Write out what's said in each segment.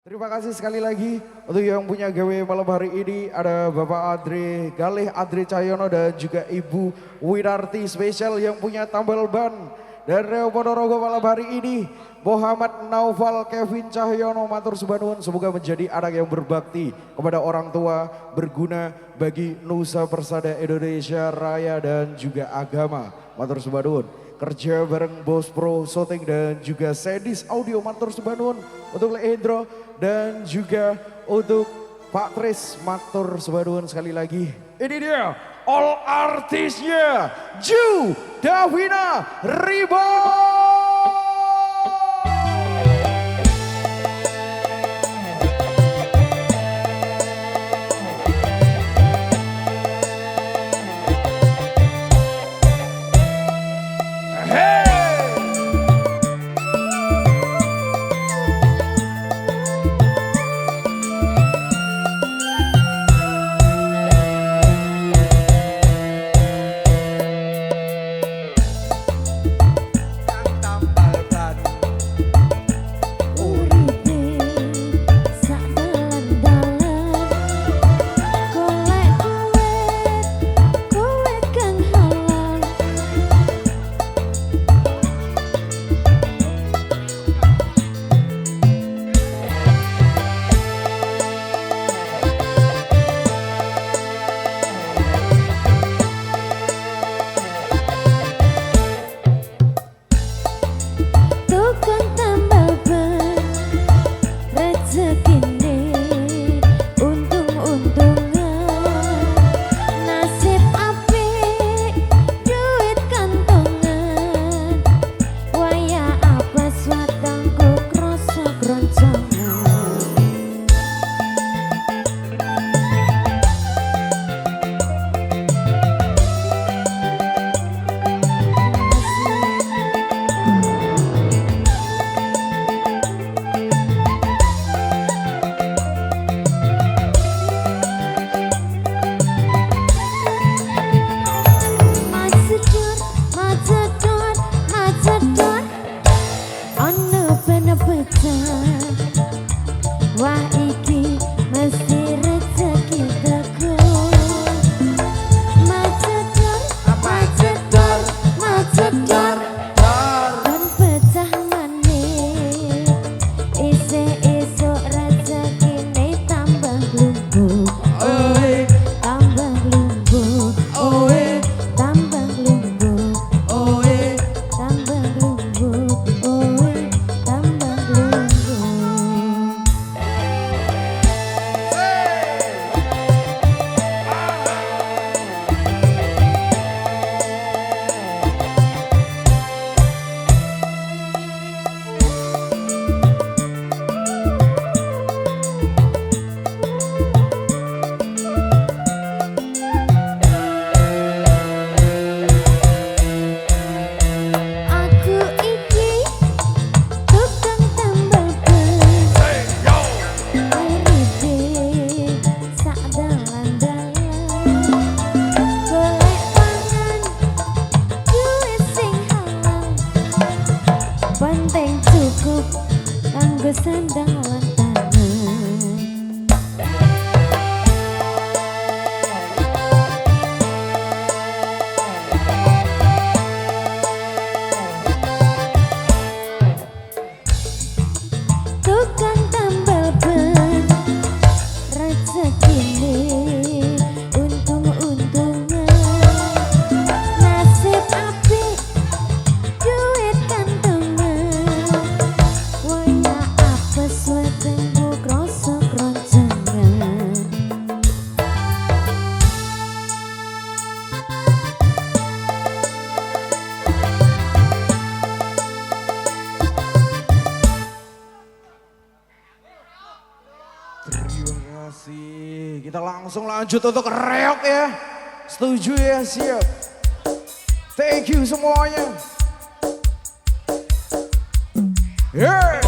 Terima kasih sekali lagi untuk yang punya gawe malam hari ini ada Bapak Adri Galih Adri Cahyono dan juga Ibu Winarti spesial yang punya tambal ban. Dan Reo Ponorogo malam hari ini Muhammad Naufal Kevin Cahyono matur subanun, semoga menjadi anak yang berbakti kepada orang tua, berguna bagi Nusa Persada Indonesia Raya dan juga agama. Matur subanun. Kerja bareng Bos Pro Shooting dan juga Sedis Audio matur subanun untuk Leendro dan juga untuk Pak Tris matur subanun sekali lagi. Ini dia all artisnya Ju Davina Ribon. Wah iki mesti rezeki teku. Macedor, macedor, macedor, kon pecah manis. Isuk-isuk rezekine tambah lumpuh. Oe, tambah lumpuh. Oe, tambah lumpuh. Oe, tambah lumpuh. Oe, tambah lumpuh. Aku iki tukang tambal ban. Uripe sak dalan-dalan. Golek pangan duit sing halal. Penting cukup kanggo sandang lan tangan. Tukang tambal ban rezekine untung-untungan. Nasib apik duit kantongan. Waya apes wetengku krasa kroncengan. Terima kasih. Kita langsung lanjut untuk reok ya. Setuju ya, siap. Thank you semuanya. Yeah.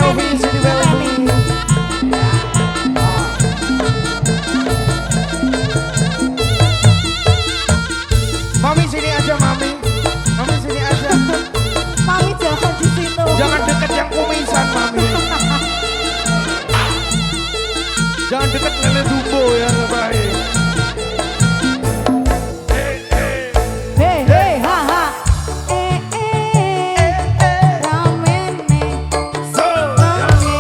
Novi sini Belvi. Mami sini aja mami. Mami sini aja. Mami jangan di situ. Jangan deket yang kumisan mami. Jangan deket lele dumbo ya baik. Hei hei ha ha. Ramene. Senenge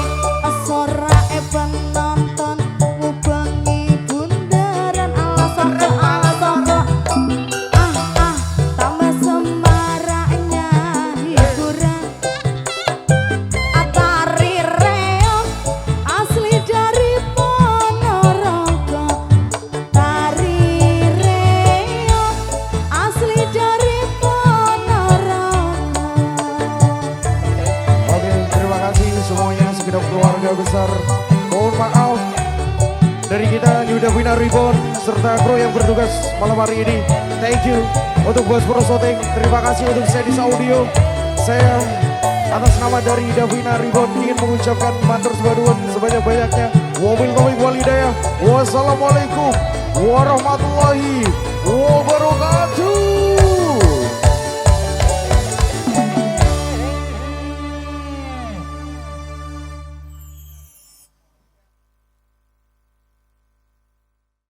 sora penonton ngubengi bundaran alasan tambah semaraknya hiburan Atari reog asli dari Ponorogo. Tari reog asli dari Ponorogo. Oke, terima kasih semuanya segenap keluarga besar. Mohon maaf dari kita New Davina Ribbon serta kru yang bertugas malam hari ini. Thank you untuk Bos Pro Shooting. Terima kasih untuk Sedis Audio. Saya atas nama dari Davina Ribbon ingin mengucapkan matur sebaduan sebanyak-banyaknya. Wabil taufiq wal hidayah. Wassalamualaikum warahmatullahi wabarakatuh.